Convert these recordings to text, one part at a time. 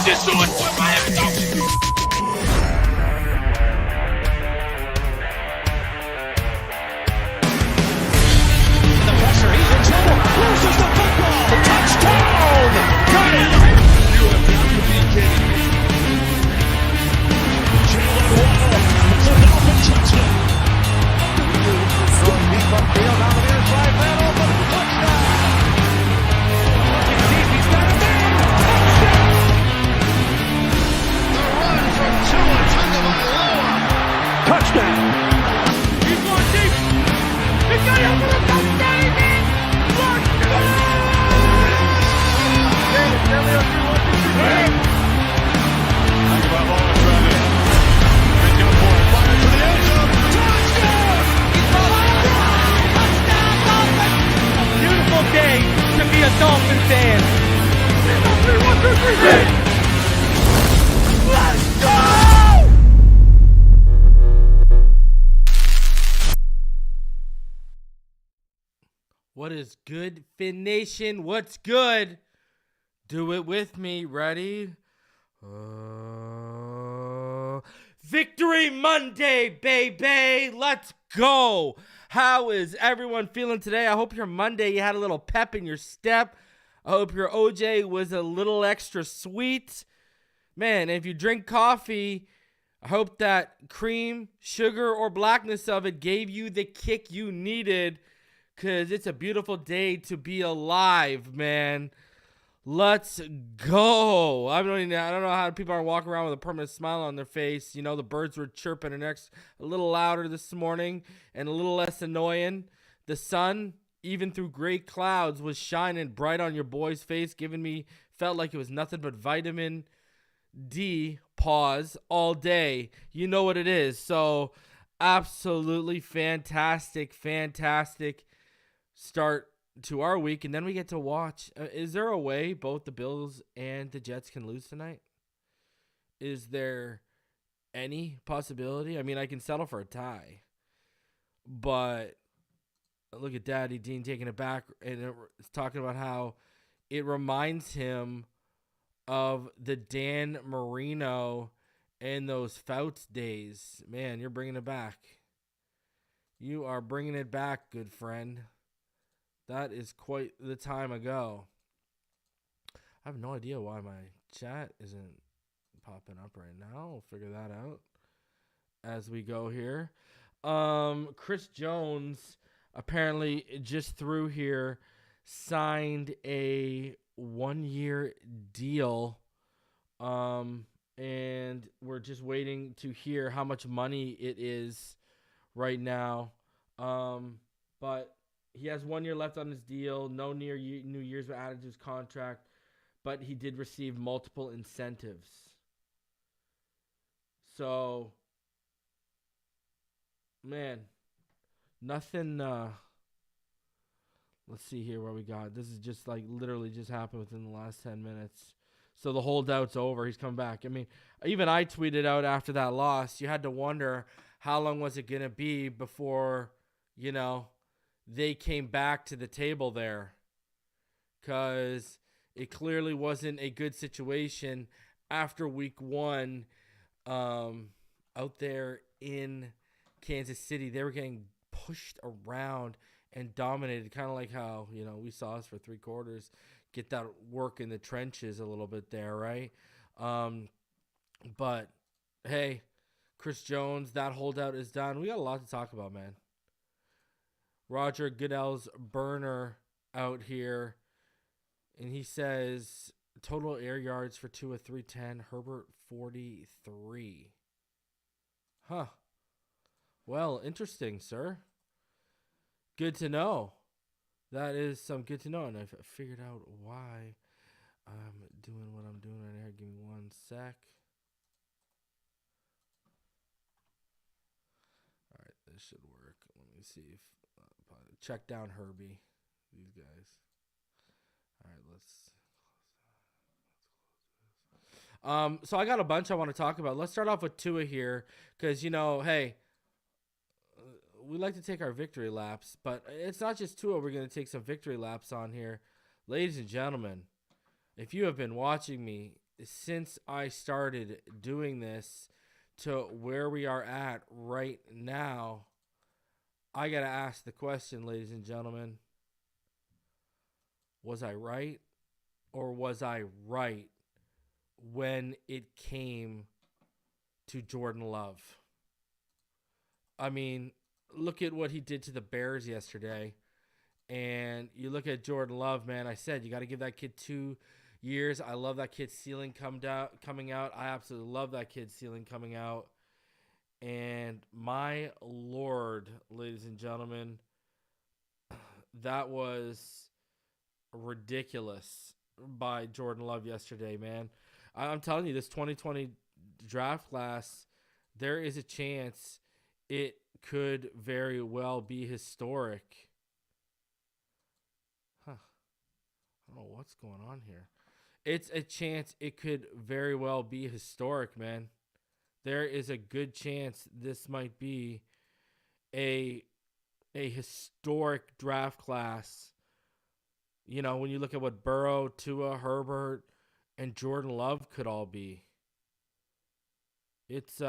just do it with my head. Loses the football. Touchdown. Got it. You have got to be kidding me. Jalen Waddle. It's a Dolphin touchdown. Throwing deep upfield on the near side. Man open. Touchdown. Looking deep. He's got a man. Touchdown. The run from Tua Tagovailoa. Touchdown. He's going deep. He's got it for the touchdown. Beautiful day to be a Dolphin fan. Let's go! What is good, Fin Nation? What's good? Do it with me. Ready? Victory Monday, baby. Let's go. How is everyone feeling today? I hope your Monday, you had a little pep in your step. I hope your OJ was a little extra sweet. Man, if you drink coffee, I hope that cream, sugar, or blackness of it gave you the kick you needed, because it's a beautiful day to be alive, man. Let's go. I don't know how people are walking around with a permanent smile on their face. You know, the birds were chirping a little louder this morning and a little less annoying. The sun, even through gray clouds, was shining bright on your boy's face, felt like it was nothing but vitamin D pause all day. You know what it is. So absolutely fantastic start to our week, and then we get to watch. Is there a way both the Bills and the Jets can lose tonight? Is there any possibility? I mean, I can settle for a tie, but look at Daddy Dean taking it back and it's talking about how it reminds him of the Dan Marino and those Fouts days. Man, you're bringing it back. You are bringing it back, good friend. That is quite the time ago. I have no idea why my chat isn't popping up right now. We'll figure that out as we go here. Chris Jones apparently just through here signed a 1-year deal. And we're just waiting to hear how much money it is right now. But he has 1 year left on his deal. No New Year's were added to his contract, but he did receive multiple incentives. So, man, nothing. Let's see here what we got. This is just like literally just happened within the last 10 minutes. So the holdout's over. He's come back. I mean, even I tweeted out after that loss, you had to wonder how long was it going to be before, they came back to the table there, because it clearly wasn't a good situation after week 1 out there in Kansas City. They were getting pushed around and dominated, kind of like how, we saw us for 3 quarters get that work in the trenches a little bit there, right? But, hey, Chris Jones, that holdout is done. We got a lot to talk about, man. Roger Goodell's burner out here, and he says total air yards for Tua 310, Herbert 43. Huh. Well, interesting, sir. Good to know. That is some good to know, and I've figured out why I'm doing what I'm doing right here. Give me 1 sec. All right, this should work. Let me see if check down Herbie. These guys. All right, let's. So I got a bunch I want to talk about. Let's start off with Tua here, because hey, we like to take our victory laps, but it's not just Tua. We're going to take some victory laps on here, ladies and gentlemen. If you have been watching me since I started doing this to where we are at right now, I got to ask the question, ladies and gentlemen, was I right or was I right when it came to Jordan Love? I mean, look at what he did to the Bears yesterday. And you look at Jordan Love, man. I said you got to give that kid 2 years. I love that kid's ceiling coming out. I absolutely love that kid's ceiling coming out. And my Lord, ladies and gentlemen, that was ridiculous by Jordan Love yesterday, man. I'm telling you, this 2020 draft class, there is a chance it could very well be historic. I don't know what's going on here. It's a chance it could very well be historic, man. There is a good chance this might be a historic draft class. You know, when you look at what Burrow, Tua, Herbert, and Jordan Love could all be. It's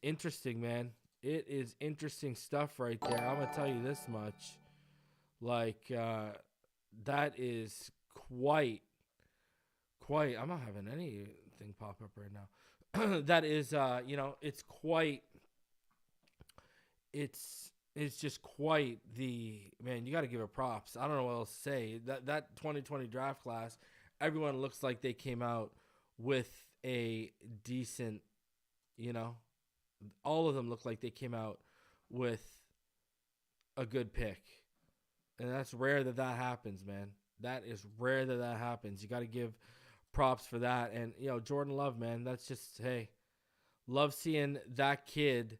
interesting, man. It is interesting stuff right there. I'm gonna tell you this much. Like, that is quite. I'm not having anything pop up right now. That is, it's quite. It's just quite the, man. You got to give it props. I don't know what else to say. That 2020 draft class, everyone looks like they came out with a decent, all of them look like they came out with a good pick. And that's rare that happens, man. That is rare that happens. You got to give props for that. And, Jordan Love, man, that's just, hey, love seeing that kid.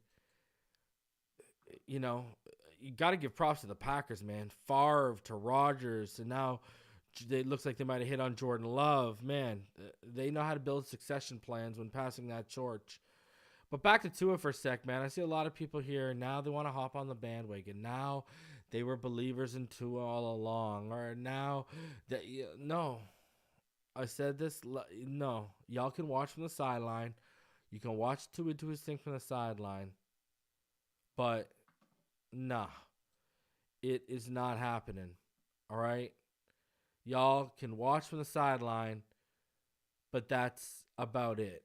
You got to give props to the Packers, man. Favre to Rodgers, and now it looks like they might have hit on Jordan Love. Man, they know how to build succession plans when passing that torch. But back to Tua for a sec, man. I see a lot of people here now they want to hop on the bandwagon. Now they were believers in Tua all along. Or now, no. I said this, no. Y'all can watch from the sideline. You can watch Tua do his thing from the sideline. But, nah. It is not happening. All right? Y'all can watch from the sideline. But that's about it.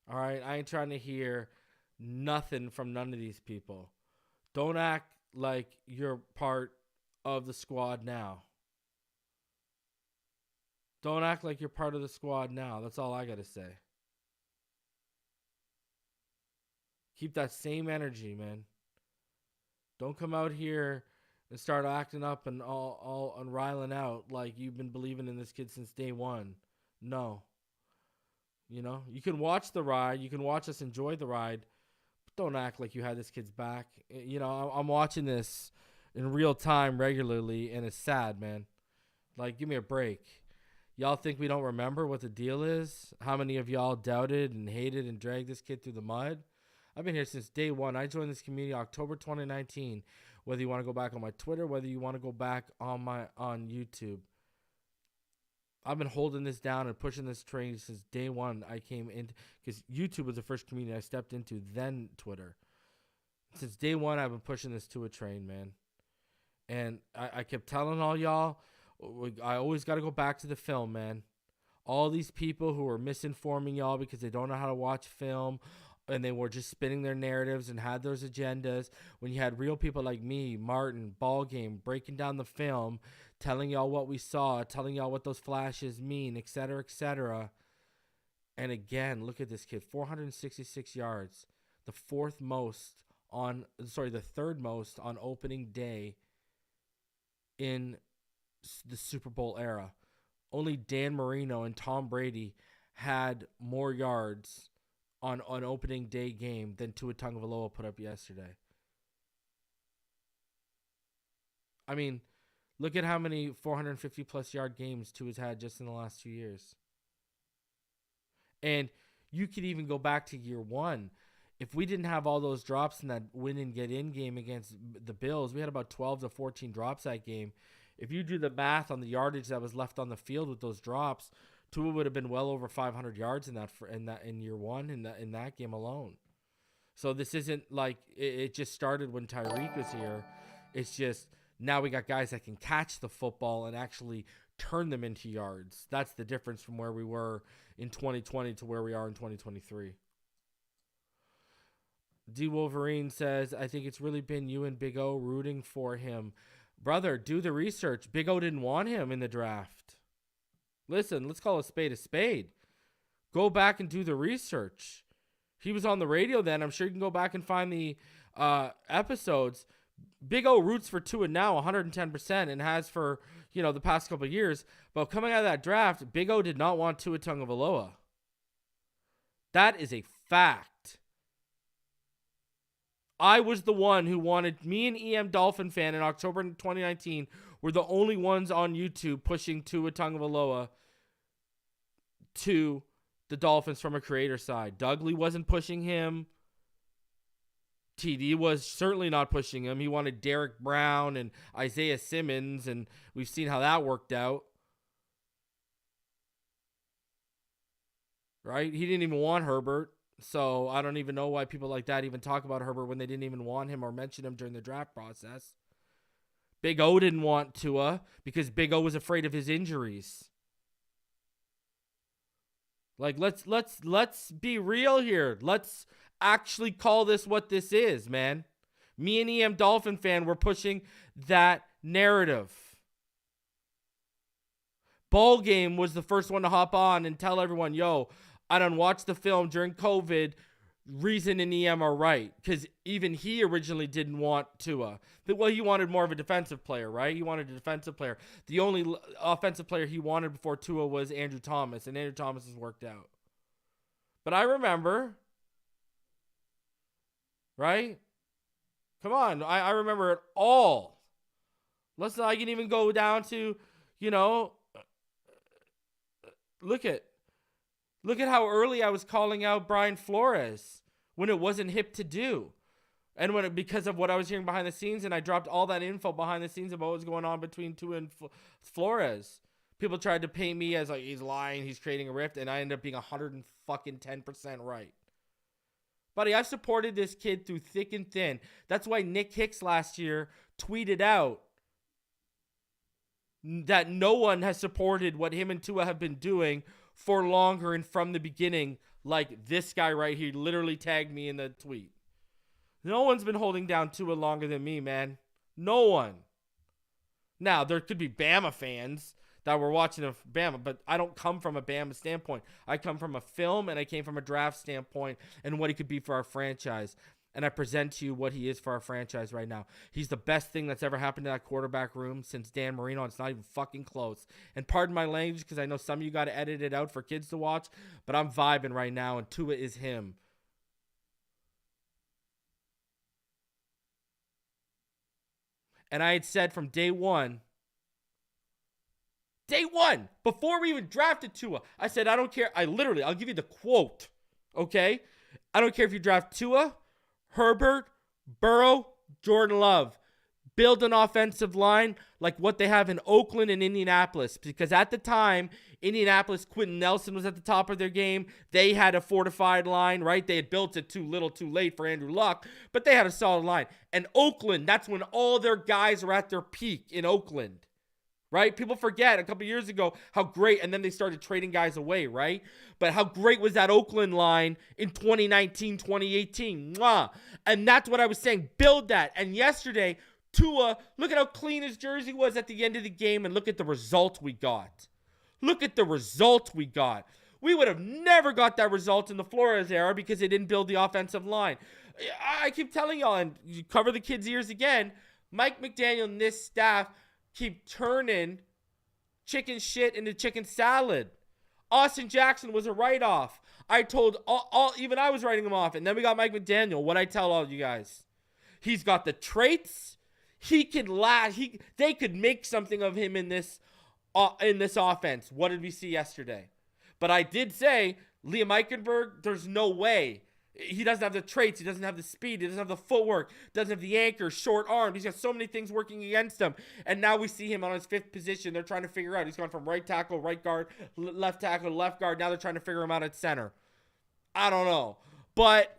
All right? I ain't trying to hear nothing from none of these people. Don't act like you're part of the squad now. Don't act like you're part of the squad now. That's all I got to say. Keep that same energy, man. Don't come out here and start acting up and all and riling out like you've been believing in this kid since day one. No. You can watch the ride. You can watch us enjoy the ride. But don't act like you had this kid's back. I'm watching this in real time regularly, and it's sad, man. Like, give me a break. Y'all think we don't remember what the deal is? How many of y'all doubted and hated and dragged this kid through the mud? I've been here since day one. I joined this community October 2019. Whether you want to go back on my Twitter, whether you want to go back on YouTube. I've been holding this down and pushing this train since day one I came in. Because YouTube was the first community I stepped into, then Twitter. Since day one, I've been pushing this to a train, man. And I kept telling all y'all, I always got to go back to the film, man. All these people who are misinforming y'all because they don't know how to watch film and they were just spinning their narratives and had those agendas. When you had real people like me, Martin, Ballgame, breaking down the film, telling y'all what we saw, telling y'all what those flashes mean, etc., etc. And again, look at this kid, 466 yards, the third most on opening day in the Super Bowl era. Only Dan Marino and Tom Brady had more yards on an opening day game than Tua Tagovailoa put up yesterday. I mean, look at how many 450-plus yard games Tua's had just in the last 2 years. And you could even go back to year one. If we didn't have all those drops in that win and get in game against the Bills, we had about 12 to 14 drops that game. if you do the math on the yardage that was left on the field with those drops, Tua would have been well over 500 yards in year one in that game alone. So this isn't like it just started when Tyreek was here. It's just now we got guys that can catch the football and actually turn them into yards. That's the difference from where we were in 2020 to where we are in 2023. D Wolverine says, I think it's really been you and Big O rooting for him. Brother, do the research. Big O didn't want him in the draft. Listen, let's call a spade a spade. Go back and do the research. He was on the radio then. I'm sure you can go back and find the episodes. Big O roots for Tua now 110% and has for, the past couple of years. But coming out of that draft, Big O did not want Tua Tagovailoa. That is a fact. I was the one who wanted, me and EM Dolphin fan in October 2019 were the only ones on YouTube pushing Tua Tagovailoa to the Dolphins from a creator side. Dudley wasn't pushing him. TD was certainly not pushing him. He wanted Derek Brown and Isaiah Simmons, and we've seen how that worked out. Right? He didn't even want Herbert. So I don't even know why people like that even talk about Herbert when they didn't even want him or mention him during the draft process. Big O didn't want Tua because Big O was afraid of his injuries. Like, let's be real here. Let's actually call this what this is, man. Me and EM Dolphin fan were pushing that narrative. Ball Game was the first one to hop on and tell everyone, yo, I done watched the film during COVID. Reason and EM are right. Because even he originally didn't want Tua. Well, he wanted more of a defensive player, right? He wanted a defensive player. The only offensive player he wanted before Tua was Andrew Thomas. And Andrew Thomas has worked out. But I remember. Right? Come on. I remember it all. Listen, I can even go down to, look at how early I was calling out Brian Flores when it wasn't hip to do. And because of what I was hearing behind the scenes, and I dropped all that info behind the scenes about what was going on between Tua and Flores. People tried to paint me as like, he's lying, he's creating a rift, and I ended up being 110% right. Buddy, I've supported this kid through thick and thin. That's why Nick Hicks last year tweeted out that no one has supported what him and Tua have been doing for longer and from the beginning, like this guy right here literally tagged me in the tweet. No one's been holding down Tua longer than me, man. No one. Now, there could be Bama fans that were watching Bama, but I don't come from a Bama standpoint. I come from a film, and I came from a draft standpoint and what he could be for our franchise. And I present to you what he is for our franchise right now. He's the best thing that's ever happened to that quarterback room since Dan Marino. It's not even fucking close. And pardon my language because I know some of you got to edit it out for kids to watch, but I'm vibing right now, and Tua is him. And I had said from day one, before we even drafted Tua, I said, I don't care. I'll give you the quote, okay? I don't care if you draft Tua, Herbert, Burrow, Jordan Love. Build an offensive line like what they have in Oakland and Indianapolis. Because at the time, Indianapolis, Quentin Nelson was at the top of their game. They had a fortified line, right? They had built it too little too late for Andrew Luck, but they had a solid line. And Oakland, that's when all their guys were at their peak in Oakland. Right? People forget a couple years ago how great, and then they started trading guys away, right? But how great was that Oakland line in 2019, 2018? Mwah. And that's what I was saying. Build that. And yesterday, Tua, look at how clean his jersey was at the end of the game, and look at the result we got. Look at the result we got. We would have never got that result in the Flores era because they didn't build the offensive line. I keep telling y'all, and you cover the kids' ears again, Mike McDaniel and this staff keep turning chicken shit into chicken salad. Austin Jackson was a write-off. I told even I was writing him off. And then we got Mike McDaniel. What I tell all you guys. He's got the traits. He can last. They could make something of him in this offense. What did we see yesterday? But I did say, Liam Eichenberg, there's no way He doesn't have the traits. He doesn't have the speed. He doesn't have the footwork. Doesn't have the anchor, short arm. He's got so many things working against him. And now we see him on his 5th position. They're trying to figure out. He's gone from right tackle, right guard, left tackle, left guard. Now they're trying to figure him out at center. I don't know. But,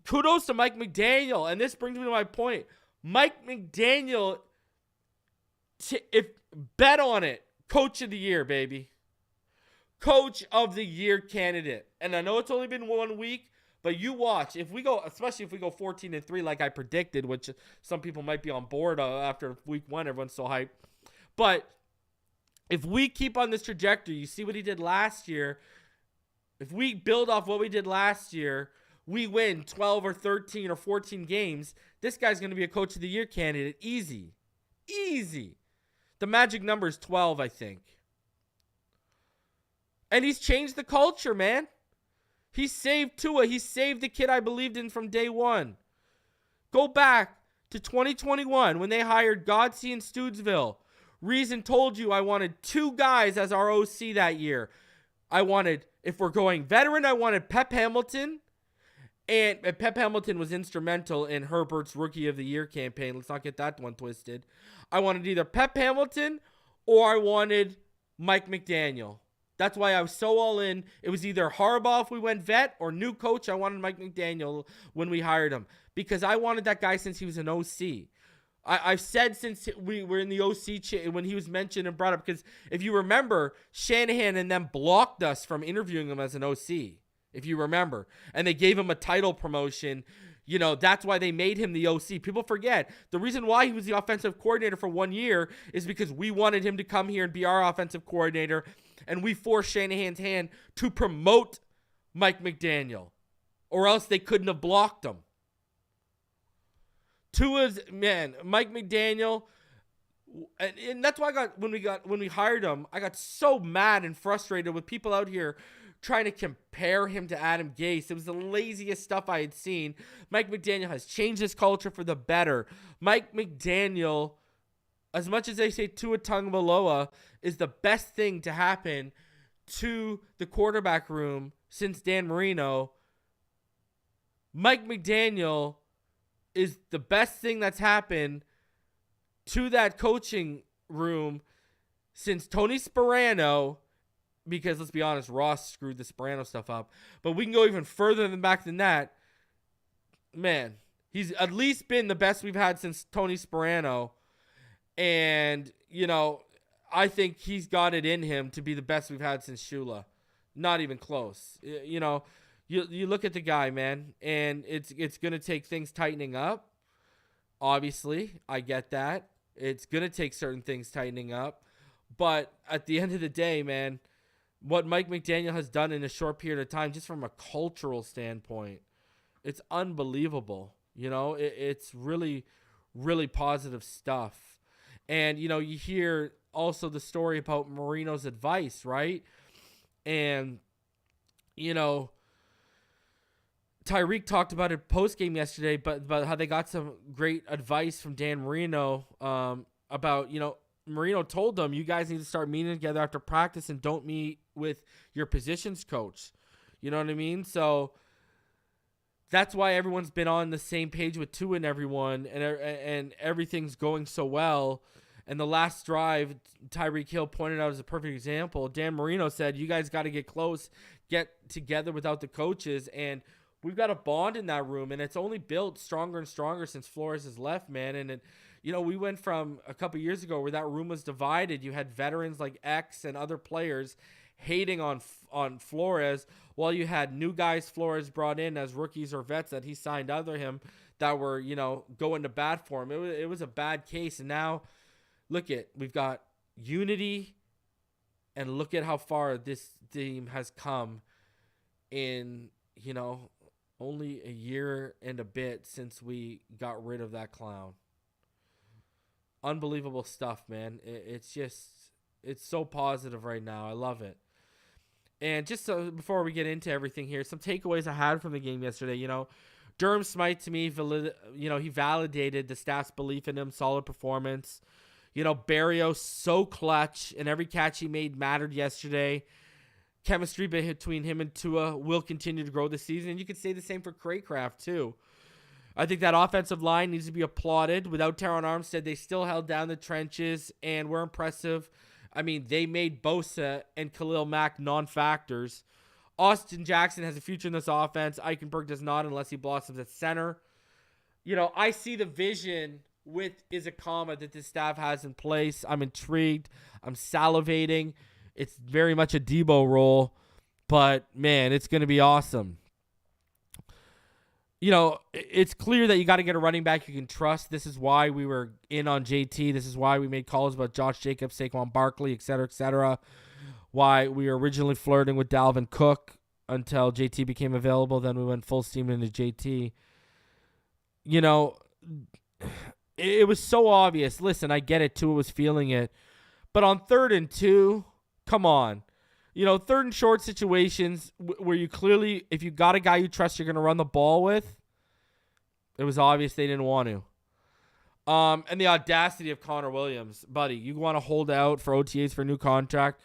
kudos to Mike McDaniel. And this brings me to my point. Mike McDaniel, bet on it. Coach of the year, baby. Coach of the year candidate. And I know it's only been 1 week, but you watch. Especially if we go 14-3 like I predicted, which some people might be on board after week 1. Everyone's so hyped. But if we keep on this trajectory, you see what he did last year. If we build off what we did last year, we win 12 or 13 or 14 games. This guy's going to be a coach of the year candidate. Easy. The magic number is 12, I think. And he's changed the culture, man. He saved Tua. He saved the kid I believed in from day one. Go back to 2021 when they hired Godsey and Stoodsville. Reason told you I wanted 2 guys as our OC that year. If we're going veteran, I wanted Pep Hamilton. And Pep Hamilton was instrumental in Herbert's Rookie of the Year campaign. Let's not get that one twisted. I wanted either Pep Hamilton or I wanted Mike McDaniel. That's why I was so all in. It was either Harbaugh if we went vet or new coach. I wanted Mike McDaniel when we hired him because I wanted that guy since he was an OC. I've said since we were in the OC when he was mentioned and brought up because if you remember, Shanahan and them blocked us from interviewing him as an OC, if you remember. And they gave him a title promotion. That's why they made him the OC. People forget. The reason why he was the offensive coordinator for 1 year is because we wanted him to come here and be our offensive coordinator. And we forced Shanahan's hand to promote Mike McDaniel. Or else they couldn't have blocked him. Mike McDaniel. And that's why when we hired him, I got so mad and frustrated with people out here trying to compare him to Adam Gase. It was the laziest stuff I had seen. Mike McDaniel has changed his culture for the better. Mike McDaniel, as much as they say Tua Tagovailoa is the best thing to happen to the quarterback room since Dan Marino, Mike McDaniel is the best thing that's happened to that coaching room since Tony Sparano, because let's be honest, Ross screwed the Sparano stuff up. But we can go even further back than that. Man, he's at least been the best we've had since Tony Sparano. And, I think he's got it in him to be the best we've had since Shula. Not even close. You look at the guy, man, and it's going to take things tightening up. Obviously, I get that. It's going to take certain things tightening up. But at the end of the day, man, what Mike McDaniel has done in a short period of time, just from a cultural standpoint, it's unbelievable. It's really, really positive stuff. And, you hear also the story about Marino's advice, right? And, Tyreek talked about it post-game yesterday, but about how they got some great advice from Dan Marino about, Marino told them, you guys need to start meeting together after practice and don't meet with your positions coach. You know what I mean? So that's why everyone's been on the same page with Tua and everyone, and everything's going so well. And the last drive, Tyreek Hill pointed out as a perfect example. Dan Marino said, you guys got to get close, get together without the coaches, and we've got a bond in that room, and it's only built stronger and stronger since Flores has left, man. And we went from a couple years ago where that room was divided. You had veterans like X and other players hating on Flores, while you had new guys Flores brought in as rookies or vets that he signed under him that were, going to bat for him. It was a bad case, and now we've got unity, and look at how far this team has come in, only a year and a bit since we got rid of that clown. Unbelievable stuff, man. It's so positive right now. I love it. And just so before we get into everything here, some takeaways I had from the game yesterday. Durham Smythe, to me, he validated the staff's belief in him. Solid performance. Barrios, so clutch, and every catch he made mattered yesterday. chemistry between him and Tua will continue to grow this season. And you could say the same for Craycraft, too. I think that offensive line needs to be applauded. Without Teron Armstead, they still held down the trenches and were impressive. I mean, they made Bosa and Khalil Mack non-factors. Austin Jackson has a future in this offense. Eichenberg does not unless he blossoms at center. I see the vision with Izakama that this staff has in place. I'm intrigued. I'm salivating. It's very much a Debo role. But, man, it's going to be awesome. It's clear that you got to get a running back you can trust. This is why we were in on JT. This is why we made calls about Josh Jacobs, Saquon Barkley, et cetera, why we were originally flirting with Dalvin Cook until JT became available. Then we went full steam into JT. It was so obvious. Listen, I get it. Tua was feeling it. But on 3rd and 2, come on. 3rd and short situations where you clearly, if you got a guy you trust you're going to run the ball with, it was obvious they didn't want to. And the audacity of Connor Williams. Buddy, you want to hold out for OTAs for a new contract.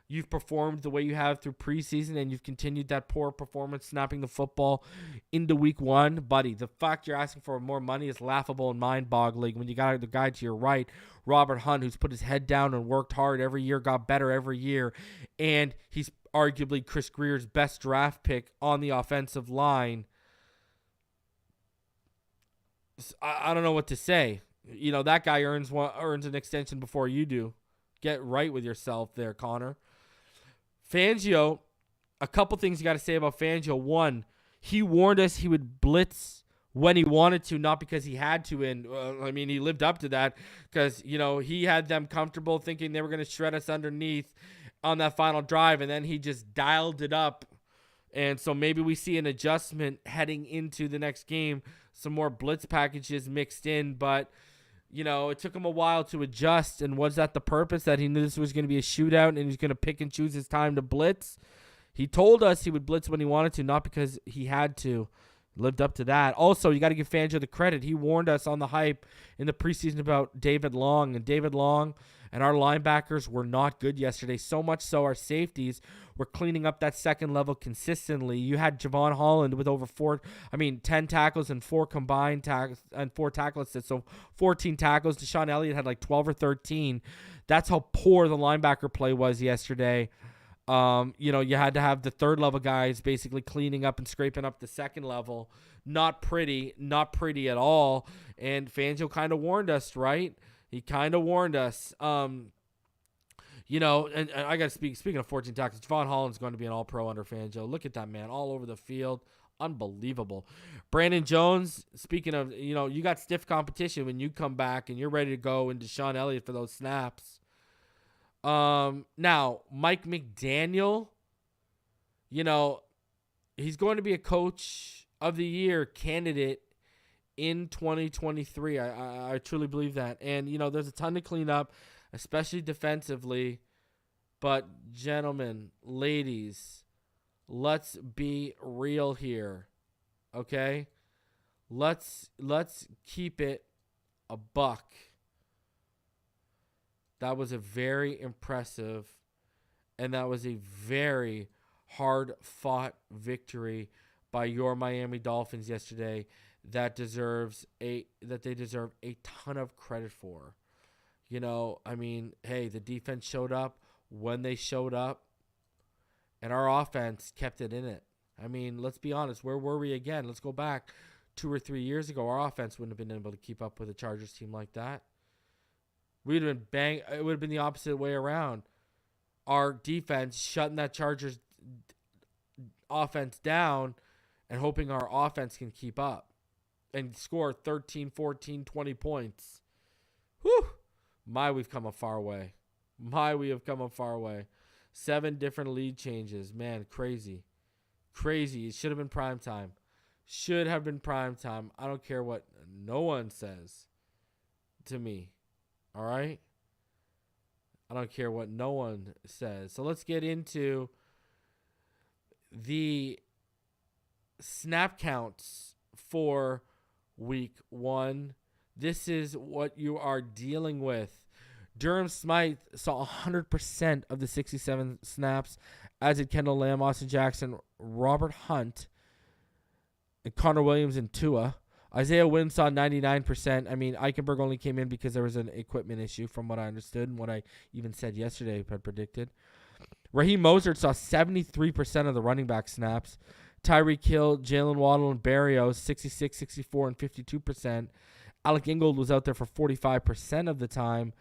You've performed the way you have through preseason, and you've continued that poor performance snapping the football into week 1. Buddy, the fact you're asking for more money is laughable and mind-boggling when you got the guy to your right, Robert Hunt, who's put his head down and worked hard every year, got better every year, and he's arguably Chris Greer's best draft pick on the offensive line. I don't know what to say. That guy earns an extension before you do. Get right with yourself there, Connor. Fangio, a couple things you got to say about Fangio. One, he warned us he would blitz when he wanted to, not because he had to. And, he lived up to that because, he had them comfortable thinking they were going to shred us underneath on that final drive, and then he just dialed it up. And so maybe we see an adjustment heading into the next game, some more blitz packages mixed in, but it took him a while to adjust. And was that the purpose, that he knew this was going to be a shootout and he was going to pick and choose his time to blitz? He told us he would blitz when he wanted to, not because he had to. Lived up to that. Also, you got to give Fangio the credit. He warned us on the hype in the preseason about David Long. And David Long and our linebackers were not good yesterday. So much so our safeties were cleaning up that second level consistently. You had Javon Holland with over 10 tackles and 4 combined tackles and 4 tackle assists. So 14 tackles. Deshaun Elliott had like 12 or 13. That's how poor the linebacker play was yesterday. You had to have the third level guys basically cleaning up and scraping up the second level. Not pretty at all. And Fangio kind of warned us, right? He kind of warned us. And I got to speaking of 14 tackles, Javon Holland's going to be an all-pro under Fangio. Look at that man all over the field. Unbelievable. Brandon Jones, speaking of, you got stiff competition when you come back and you're ready to go into Deshaun Elliott for those snaps. Now, Mike McDaniel, he's going to be a coach of the year candidate in 2023. I truly believe that. And, there's a ton to clean up, especially defensively. But, gentlemen, ladies, let's be real here, okay? Let's keep it a buck. That was a very impressive, and that was a very hard-fought victory by your Miami Dolphins yesterday that they deserve a ton of credit for. Hey, the defense showed up when they showed up, and our offense kept it in it. Let's be honest. Where were we again? Let's go back 2 or 3 years ago. Our offense wouldn't have been able to keep up with a Chargers team like that. We'd have been It would have been the opposite way around. Our defense shutting that Chargers offense down and hoping our offense can keep up and score 13, 14, 20 points. Whew. We've come a far way. We have come a far way. 7 different lead changes. Man, crazy. Crazy. It should have been prime time. I don't care what no one says to me. All right? I don't care what no one says. So let's get into the snap counts for week 1. This is what you are dealing with. Durham Smythe saw 100% of the 67 snaps as did Kendall Lamb, Austin Jackson, Robert Hunt, and Connor Williams and Tua. Isaiah Wynn saw 99%. I mean, Eichenberg only came in because there was an equipment issue from what I understood and what I even said yesterday had predicted. Raheem Mostert saw 73% of the running back snaps. Tyreek Hill, Jalen Waddle, and Barrios, 66, 64, and 52%. Alec Ingold was out there for 45% of the time.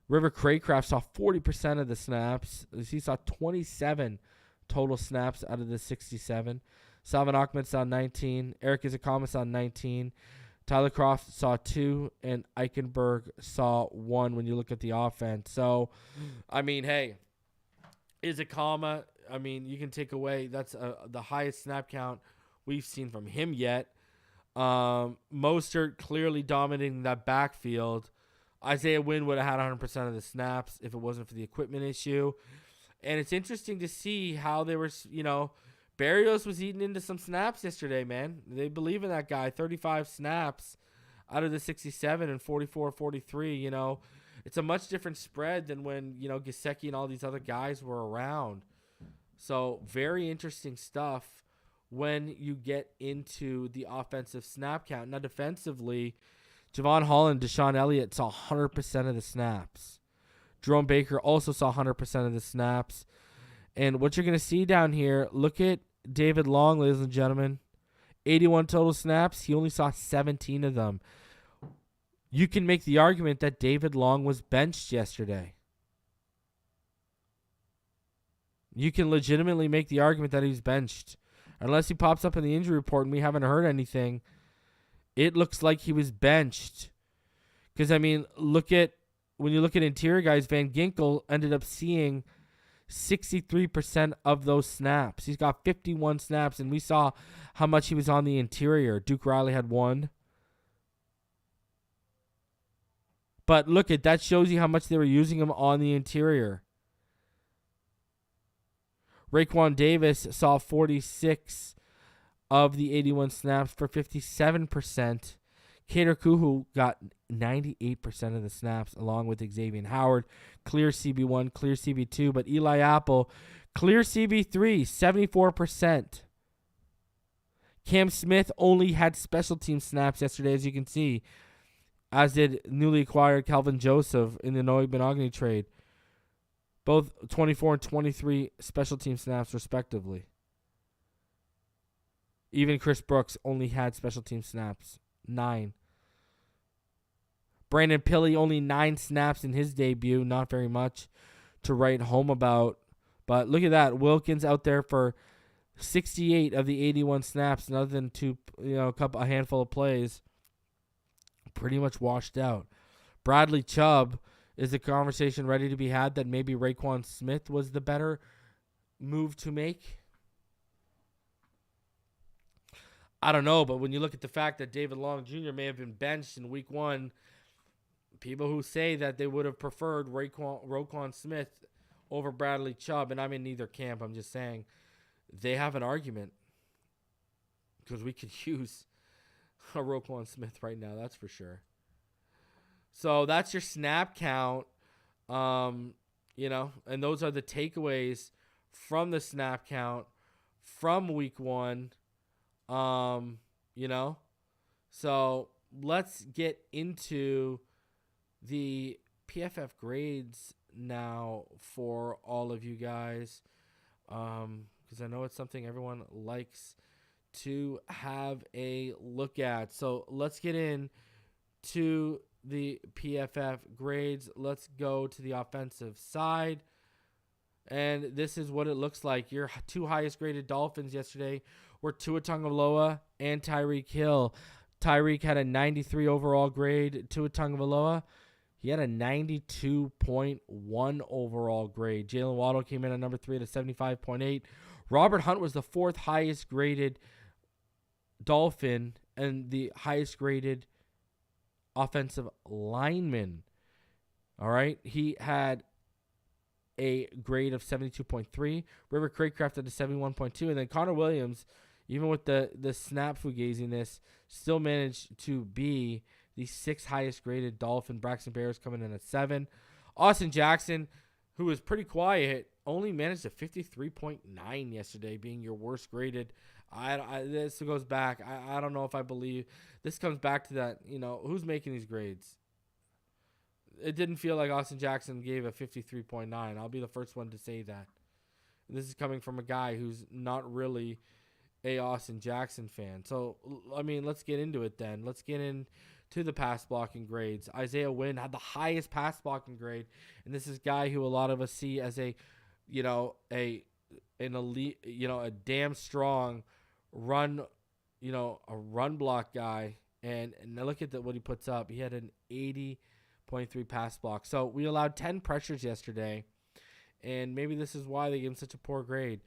River Craycraft saw 40% of the snaps. He saw 27 total snaps out of the 67. Salvin Ahmed saw 19. Eric Izakama saw 19. Tyler Croft saw 2. And Eichenberg saw 1 when you look at the offense. So, I mean, hey, Izakama, I mean, you can take away, that's the highest snap count we've seen from him yet. Mostert clearly dominating that backfield. Isaiah Wynn would have had 100% of the snaps if it wasn't for the equipment issue. And it's interesting to see how they were, Barrios was eating into some snaps yesterday, man. They believe in that guy. 35 snaps out of the 67 and 44-43, It's a much different spread than when, Gesicki and all these other guys were around. So very interesting stuff when you get into the offensive snap count. Now defensively, Javon Holland, Deshaun Elliott saw 100% of the snaps. Jerome Baker also saw 100% of the snaps. And what you're going to see down here, look at David Long, ladies and gentlemen. 81 total snaps. He only saw 17 of them. You can make the argument that David Long was benched yesterday. You can legitimately make the argument that he's benched. Unless he pops up in the injury report and we haven't heard anything, it looks like he was benched. Because, I mean, when you look at interior guys, Van Ginkel ended up seeing 63% of those snaps. He's got 51 snaps, and we saw how much he was on the interior. Duke Riley had 1. But look at that, shows you how much they were using him on the interior. Raekwon Davis saw 46 of the 81 snaps for 57%. Kader Kuhu got 98% of the snaps along with Xavier Howard. Clear CB1, clear CB2, but Eli Apple, clear CB3, 74%. Cam Smith only had special team snaps yesterday, as you can see, as did newly acquired Calvin Joseph in the Noah Benogany trade. Both 24 and 23 special team snaps, respectively. Even Chris Brooks only had special team snaps, 9. Brandon Pilley, only 9 snaps in his debut. Not very much to write home about. But look at that. Wilkins out there for 68 of the 81 snaps, and other than a handful of plays, pretty much washed out. Bradley Chubb, is the conversation ready to be had that maybe Raekwon Smith was the better move to make? I don't know, but when you look at the fact that David Long Jr. may have been benched in week 1, people who say that they would have preferred Roquan Smith over Bradley Chubb, and I'm in neither camp, I'm just saying, they have an argument because we could use a Roquan Smith right now, that's for sure. So that's your snap count, and those are the takeaways from the snap count from week 1, So let's get into the PFF grades now for all of you guys, because I know it's something everyone likes to have a look at. So let's get in to the PFF grades. Let's go to the offensive side. And this is what it looks like. Your 2 highest graded Dolphins yesterday were Tua Tagovailoa and Tyreek Hill. Tyreek had a 93 overall grade. Tua Tagovailoa, he had a 92.1 overall grade. Jalen Waddle came in at number 3 at a 75.8. Robert Hunt was the 4th highest graded Dolphin and the highest graded offensive lineman. All right. He had a grade of 72.3. River Craycraft at a 71.2. And then Connor Williams, even with the snap fugaziness, still managed to be the 6th highest graded Dolphin. Braxton Bears coming in at 7. Austin Jackson, who was pretty quiet only managed a 53.9 yesterday, being your worst graded. This goes back. I don't know if I believe this comes back to that. Who's making these grades? It didn't feel like Austin Jackson gave a 53.9. I'll be the first one to say that. This is coming from a guy who's not really a Austin Jackson fan. So, let's get into it then. Let's get into the pass blocking grades. Isaiah Wynn had the highest pass blocking grade, and this is a guy who a lot of us see as an elite, a damn strong run, a run block guy. And now look at what he puts up. He had an 80.3 pass block. So we allowed 10 pressures yesterday, and maybe this is why they gave him such a poor grade.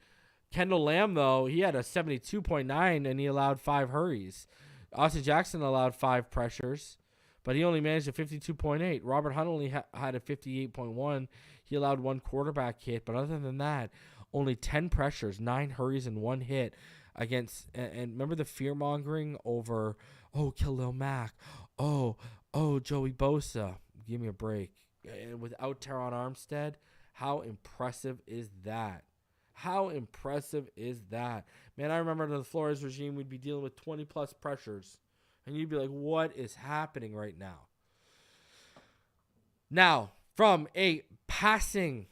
Kendall Lamb, though, he had a 72.9, and he allowed 5 hurries. Austin Jackson allowed 5 pressures, but he only managed a 52.8. Robert Hunt only had a 58.1. He allowed 1 quarterback hit, but other than that, only 10 pressures, 9 hurries, and 1 hit against. And remember the fear-mongering over, Khalil Mack, Joey Bosa. Give me a break. Without Teron Armstead, how impressive is that? How impressive is that? Man, I remember under the Flores regime, we'd be dealing with 20-plus pressures. And you'd be like, what is happening right now? Now, from a passing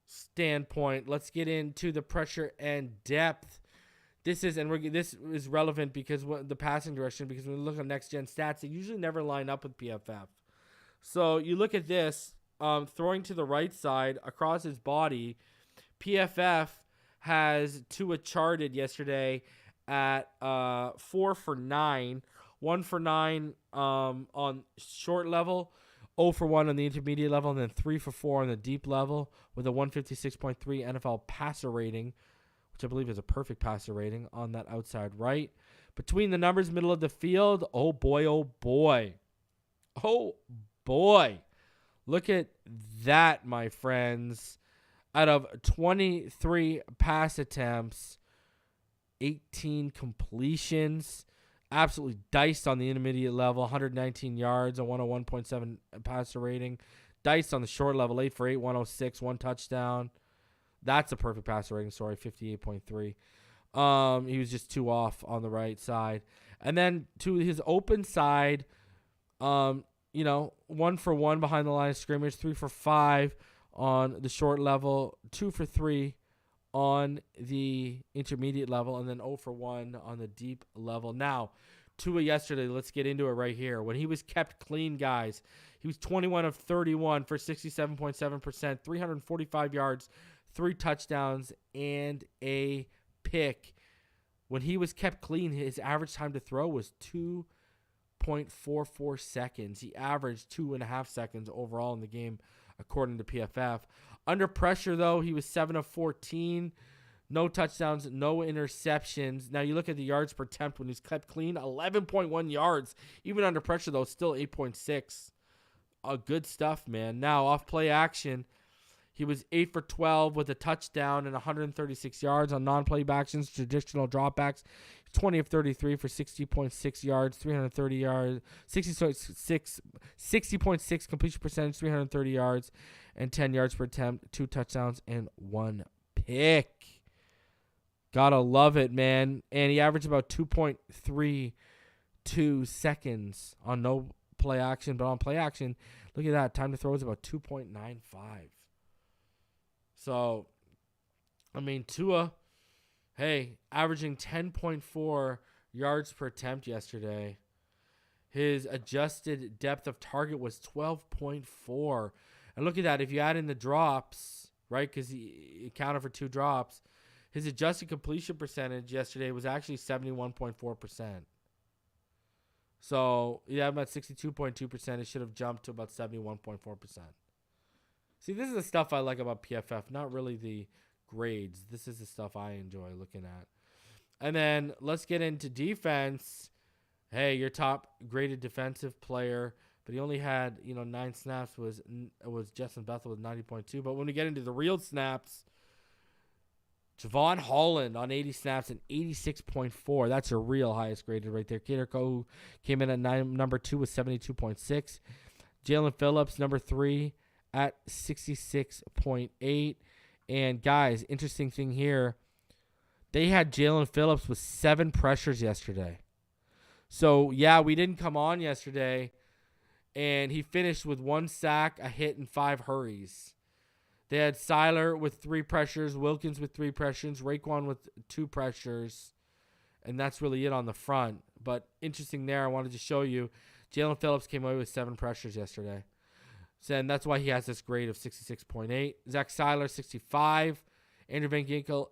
standpoint, let's get into the pressure and depth. This is relevant because the passing direction, because when we look at next-gen stats, they usually never line up with PFF. So you look at this, throwing to the right side across his body, PFF has Tua charted yesterday at 4 for 9, 1 for 9 on short level, 0 for 1 on the intermediate level, and then 3 for 4 on the deep level with a 156.3 NFL passer rating, which I believe is a perfect passer rating on that outside right. Between the numbers, middle of the field, oh boy. Look at that, my friends. Out of 23 pass attempts, 18 completions, absolutely diced on the intermediate level, 119 yards, a 101.7 passer rating. Diced on the short level, 8 for 8, 106, 1 touchdown. That's a perfect passer rating, 58.3. He was just 2 off on the right side. And then to his open side, 1 for 1 behind the line of scrimmage, 3 for 5 on the short level, 2 for 3 on the intermediate level, and then 0 for 1 on the deep level. Now, Tua yesterday, let's get into it right here. When he was kept clean, guys, he was 21 of 31 for 67.7%, 345 yards, 3 touchdowns, and a pick. When he was kept clean, his average time to throw was 2.44 seconds. He averaged 2.5 seconds overall in the game, according to PFF. Under pressure, though, he was 7 of 14. No touchdowns, no interceptions. Now, you look at the yards per attempt when he's kept clean, 11.1 yards. Even under pressure, though, still 8.6. Good stuff, man. Now, off play action, he was 8 for 12 with a touchdown and 136 yards on non-play actions, traditional dropbacks. 20 of 33 for 60.6 yards, 330 yards, 60.6 completion percentage, 330 yards, and 10 yards per attempt, 2 touchdowns, and 1 pick. Gotta love it, man. And he averaged about 2.32 seconds on no play action, but on play action, look at that. Time to throw is about 2.95. So, Tua, hey, averaging 10.4 yards per attempt yesterday. His adjusted depth of target was 12.4. And look at that. If you add in the drops, right, because he accounted for 2 drops, his adjusted completion percentage yesterday was actually 71.4%. So, yeah, about 62.2%. It should have jumped to about 71.4%. See, this is the stuff I like about PFF, not really the grades. This is the stuff I enjoy looking at. And then let's get into defense. Hey, your top graded defensive player, but he only had 9 snaps was Justin Bethel with 90.2. But when we get into the real snaps, Javon Holland on 80 snaps and 86.4. That's a real highest graded right there. Kader Kohu came in at number 2 with 72.6. Jalen Phillips, number 3, at 66.8. And guys, interesting thing here, they had Jalen Phillips with 7 pressures yesterday. So, yeah, we didn't come on yesterday, and he finished with 1 sack, a hit, and 5 hurries. They had Seiler with 3 pressures, Wilkins with 3 pressures, Raekwon with 2 pressures, and that's really it on the front. But interesting there, I wanted to show you, Jalen Phillips came away with 7 pressures yesterday. So, and that's why he has this grade of 66.8. Zach Seiler, 65. Andrew Van Ginkel,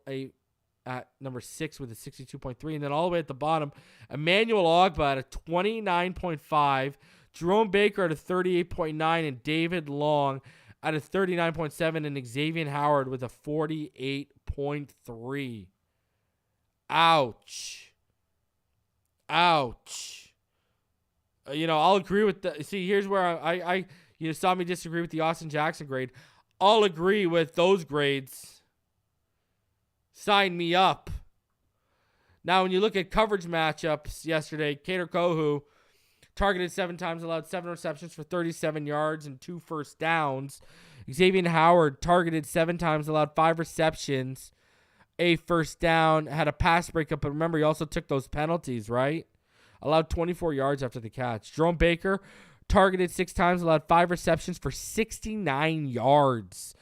at number 6 with a 62.3. And then all the way at the bottom, Emmanuel Ogbah at a 29.5. Jerome Baker at a 38.9. And David Long at a 39.7. And Xavier Howard with a 48.3. Ouch. I'll agree with the. See, here's where I saw me disagree with the Austin Jackson grade. I'll agree with those grades. Sign me up. Now, when you look at coverage matchups yesterday, Kader Kohu targeted 7 times, allowed 7 receptions for 37 yards and 2 first downs. Xavier Howard targeted 7 times, allowed 5 receptions, a first down, had a pass breakup, but remember, he also took those penalties, right? Allowed 24 yards after the catch. Jerome Baker targeted 6 times, allowed 5 receptions for 69 yards.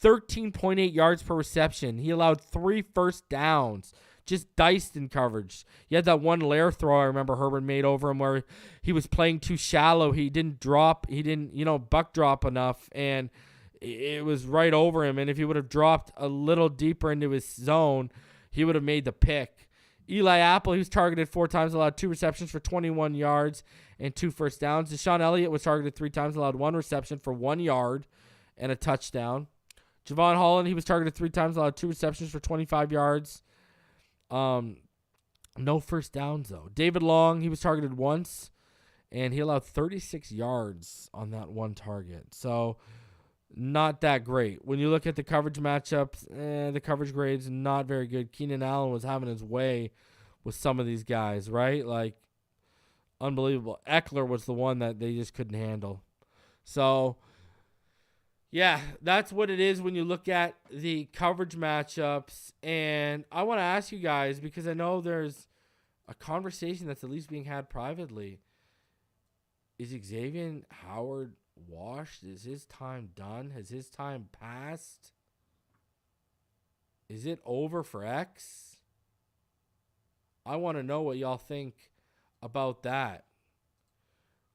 13.8 yards per reception. He allowed 3 first downs. Just diced in coverage. He had that one lair throw I remember Herbert made over him where he was playing too shallow. He didn't drop. He didn't, buck drop enough. And it was right over him. And if he would have dropped a little deeper into his zone, he would have made the pick. Eli Apple, he was targeted 4 times, allowed 2 receptions for 21 yards and 2 first downs. Deshaun Elliott was targeted 3 times, allowed 1 reception for 1 yard and a touchdown. Javon Holland, he was targeted 3 times, allowed 2 receptions for 25 yards. No first downs, though. David Long, he was targeted once, and he allowed 36 yards on that one target. So, not that great. When you look at the coverage matchups, the coverage grades, not very good. Keenan Allen was having his way with some of these guys, right? Like, unbelievable. Eckler was the one that they just couldn't handle. So, yeah, that's what it is when you look at the coverage matchups. And I want to ask you guys, because I know there's a conversation that's at least being had privately. Is Xavier Howard washed? Is his time done? Has his time passed? Is it over for X? I want to know what y'all think about that.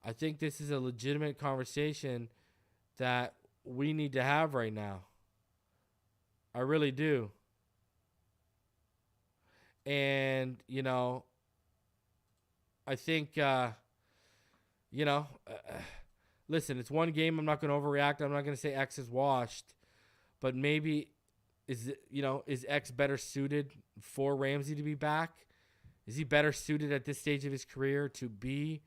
I think this is a legitimate conversation that we need to have right now. I really do. And, I think, listen, it's one game. I'm not going to overreact. I'm not going to say X is washed. But maybe, is X better suited for Ramsey to be back? Is he better suited at this stage of his career to be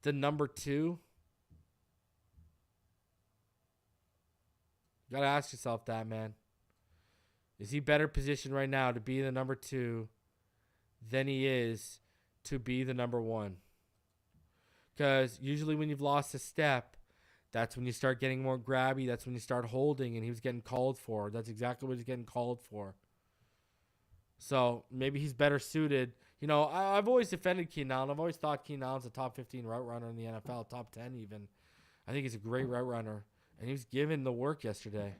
the number 2? You got to ask yourself that, man. Is he better positioned right now to be the number 2 than he is to be the number 1? Because usually when you've lost a step, that's when you start getting more grabby. That's when you start holding, and he was getting called for. That's exactly what he's getting called for. So maybe he's better suited. I've always defended Keenan Allen. I've always thought Keenan Allen's a top 15 route runner in the NFL, top 10 even. I think he's a great route runner. And he was given the work yesterday.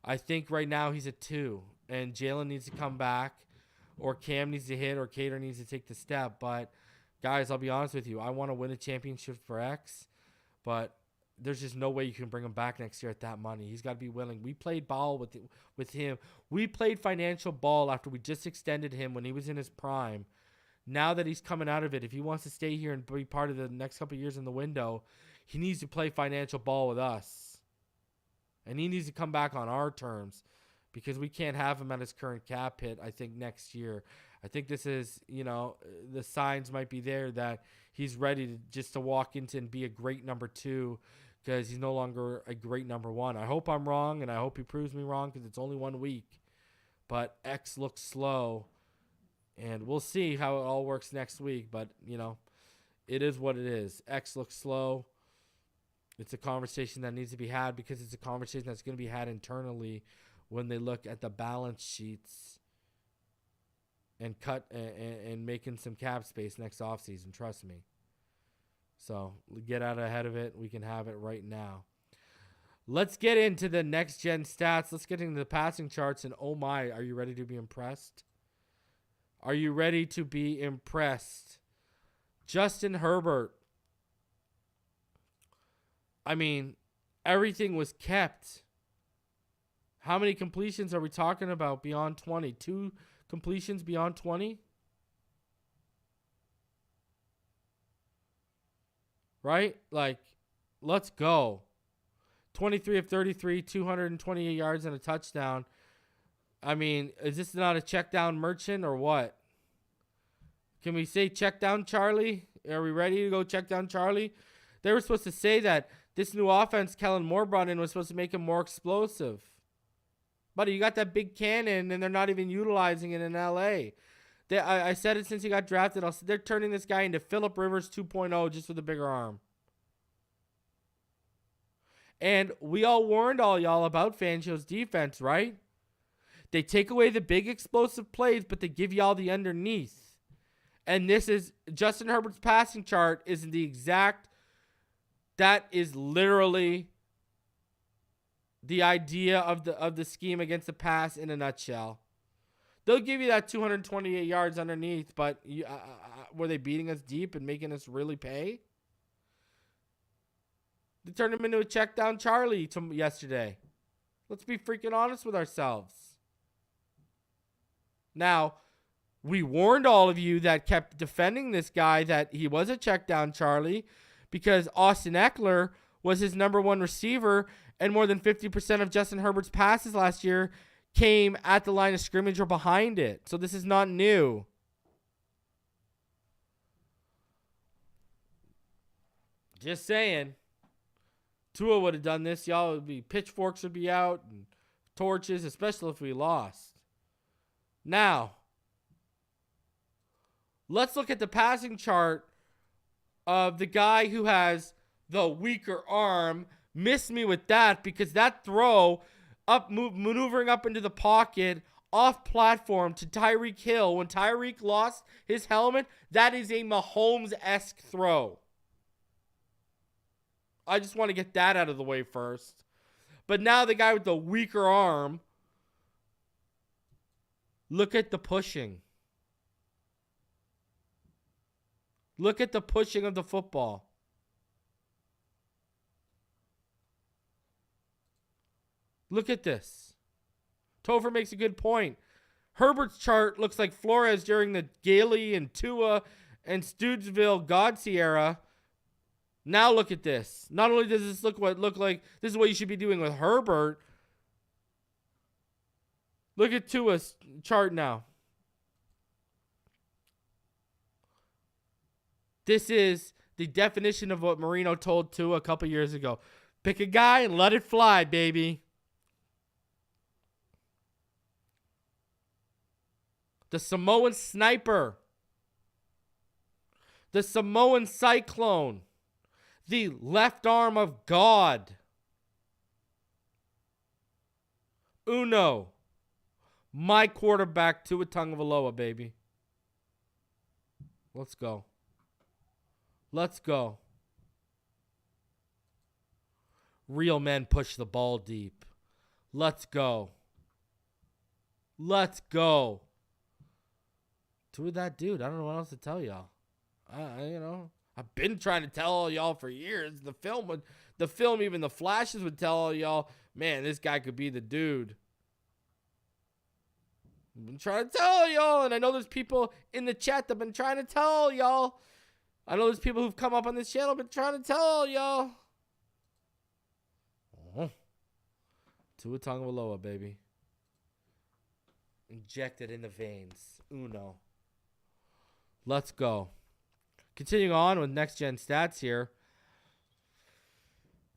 I think right now he's a 2. And Jalen needs to come back. Or Cam needs to hit. Or Kader needs to take the step. But, guys, I'll be honest with you. I want to win a championship for X. But there's just no way you can bring him back next year at that money. He's got to be willing. We played ball with him. We played financial ball after we just extended him when he was in his prime. Now that he's coming out of it, if he wants to stay here and be part of the next couple of years in the window, he needs to play financial ball with us. And he needs to come back on our terms because we can't have him at his current cap hit, I think, next year. I think this is, the signs might be there that he's ready to walk into and be a great number 2 because he's no longer a great number 1. I hope I'm wrong, and I hope he proves me wrong because it's only 1 week. But X looks slow, and we'll see how it all works next week. But, it is what it is. X looks slow. It's a conversation that needs to be had because it's a conversation that's going to be had internally when they look at the balance sheets and cut and making some cap space next offseason. Trust me. So get out ahead of it. We can have it right now. Let's get into the next gen stats. Let's get into the passing charts. And oh my, are you ready to be impressed? Are you ready to be impressed? Justin Herbert. I mean, everything was kept. How many completions are we talking about beyond 20? 2 completions beyond 20? Right? Like, let's go. 23 of 33, 228 yards and a touchdown. I mean, is this not a check down merchant or what? Can we say check down Charlie? Are we ready to go check down Charlie? They were supposed to say that this new offense Kellen Moore brought in was supposed to make him more explosive. Buddy, you got that big cannon, and they're not even utilizing it in L.A. I said it since he got drafted. They're turning this guy into Phillip Rivers 2.0 just with a bigger arm. And we all warned all y'all about Fangio's defense, right? They take away the big explosive plays, but they give y'all the underneath. And this is Justin Herbert's passing chart is the exact. That is literally the idea of the scheme against the pass in a nutshell. They'll give you that 228 yards underneath, but were they beating us deep and making us really pay? They turned him into a check down Charlie yesterday. Let's be freaking honest with ourselves. Now, we warned all of you that kept defending this guy that he was a check down Charlie because Austin Eckler was his number one receiver, and more than 50% of Justin Herbert's passes last year came at the line of scrimmage or behind it. So this is not new. Just saying. Tua would have done this. Y'all would be, pitchforks would be out and torches, especially if we lost. Now, let's look at the passing chart of the guy who has the weaker arm. Miss me with that because that throw maneuvering up into the pocket off platform to Tyreek Hill when Tyreek lost his helmet, that is a Mahomes-esque throw. I just want to get that out of the way first. But now the guy with the weaker arm, look at the pushing. Look at the pushing of the football. Look at this. Topher makes a good point. Herbert's chart looks like Flores during the Gailey and Tua and Studesville Godsey era. Now look at this. Not only does this look like this is what you should be doing with Herbert. Look at Tua's chart now. This is the definition of what Marino told Tua a couple years ago. Pick a guy and let it fly, baby. The Samoan Sniper. The Samoan Cyclone. The left arm of God. Uno. My quarterback, Tua Tagovailoa, baby. Let's go. Let's go. Real men push the ball deep. Let's go. Let's go. Tua that dude. I don't know what else to tell y'all. I've been trying to tell all y'all for years. The film, even the flashes would tell all y'all, man, this guy could be the dude. I've been trying to tell y'all, and I know there's people in the chat that have been trying to tell y'all. I know there's people who've come up on this channel been trying to tell y'all. Tua Tagovailoa, baby. Injected in the veins. Uno. Let's go. Continuing on with next-gen stats here.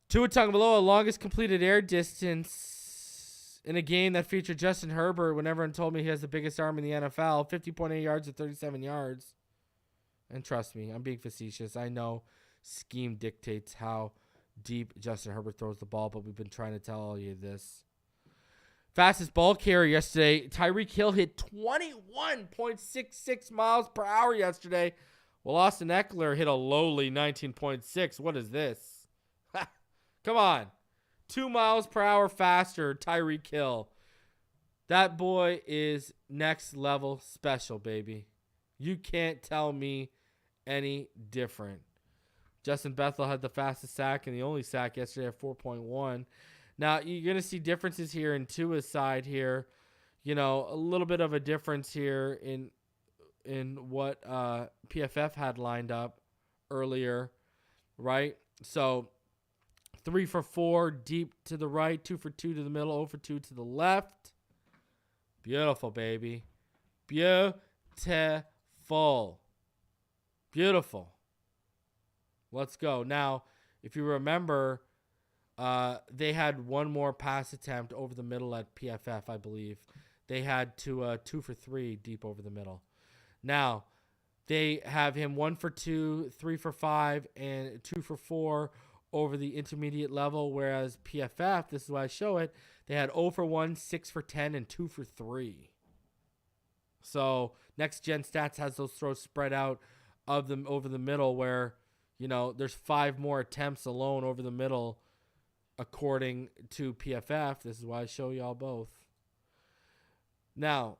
Tua Tagovailoa, longest completed air distance in a game that featured Justin Herbert when everyone told me he has the biggest arm in the NFL. 50.8 yards to 37 yards. And trust me, I'm being facetious. I know scheme dictates how deep Justin Herbert throws the ball, but we've been trying to tell you this. Fastest ball carrier yesterday, Tyreek Hill hit 21.66 miles per hour yesterday. Well, Austin Eckler hit a lowly 19.6. What is this? Come on. 2 miles per hour faster, Tyreek Hill. That boy is next level special, baby. You can't tell me any different. Justin Bethel had the fastest sack and the only sack yesterday at 4.1. Now, you're going to see differences here in Tua's side here. You know, a little bit of a difference here in what PFF had lined up earlier, right? So 3 for 4 deep to the right, 2 for 2 to the middle, 0 for 2 to the left. Beautiful, baby. Beautiful. Beautiful. Let's go. Now, if you remember, they had one more pass attempt over the middle at PFF, I believe. They had to 2 for 3 deep over the middle. Now, they have him 1 for 2, 3 for 5, and 2 for 4 over the intermediate level, whereas PFF, this is why I show it, they had 0 for 1, 6 for 10, and 2 for 3. So, Next Gen Stats has those throws spread out of them over the middle where, you know, there's 5 more attempts alone over the middle according to PFF. This is why I show y'all both. Now,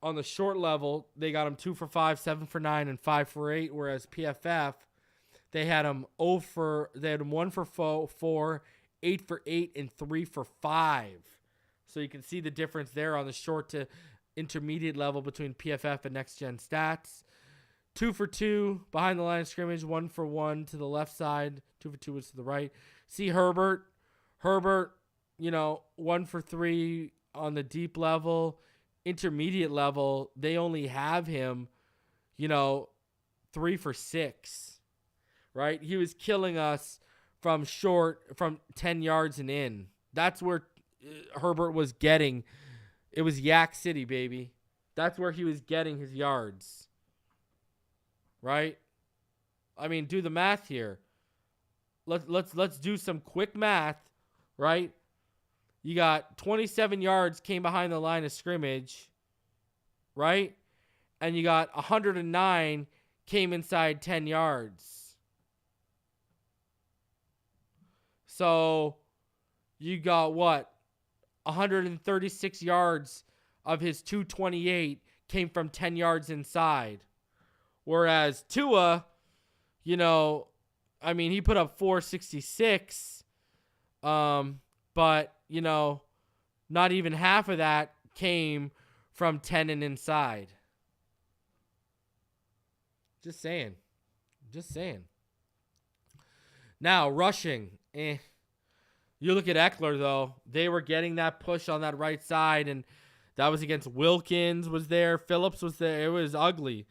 on the short level, they got him 2 for 5, 7 for 9, and 5 for 8, whereas PFF, they had him 1 for 4, 8 for 8, and 3 for 5. So you can see the difference there on the short to intermediate level between PFF and Next Gen Stats. 2 for 2 behind the line of scrimmage, 1 for 1 to the left side, 2 for 2 was to the right. See Herbert, you know, 1 for 3 on the deep level. Intermediate level, they only have him, you know, 3 for 6, right? He was killing us from 10 yards and in. That's where Herbert was getting. It was Yak City, baby. That's where he was getting his yards, right? I mean, do the math here. Let's do some quick math, right? You got 27 yards came behind the line of scrimmage, right? And you got 109 came inside 10 yards. So you got what? 136 yards of his 228 came from 10 yards inside. Whereas Tua, you know, I mean, he put up 466, but, you know, not even half of that came from 10 and inside. Just saying. Now, rushing. You look at Eckler, though. They were getting that push on that right side, and that was against Wilkins was there. Phillips was there. It was ugly.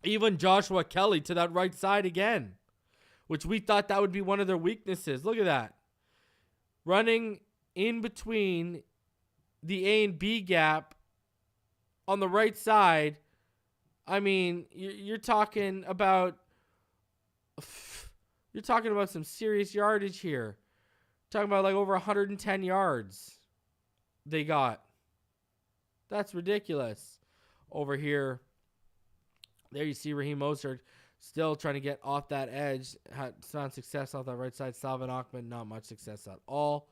Even Joshua Kelly to that right side again, which we thought that would be one of their weaknesses. Look at that. Running in between the A and B gap on the right side. I mean, you're talking about some serious yardage here. Talking about like over 110 yards they got. That's ridiculous. Over here, there you see Raheem Mostert still trying to get off that edge. Had some success off that right side. Salvin Ahmed, not much success at all.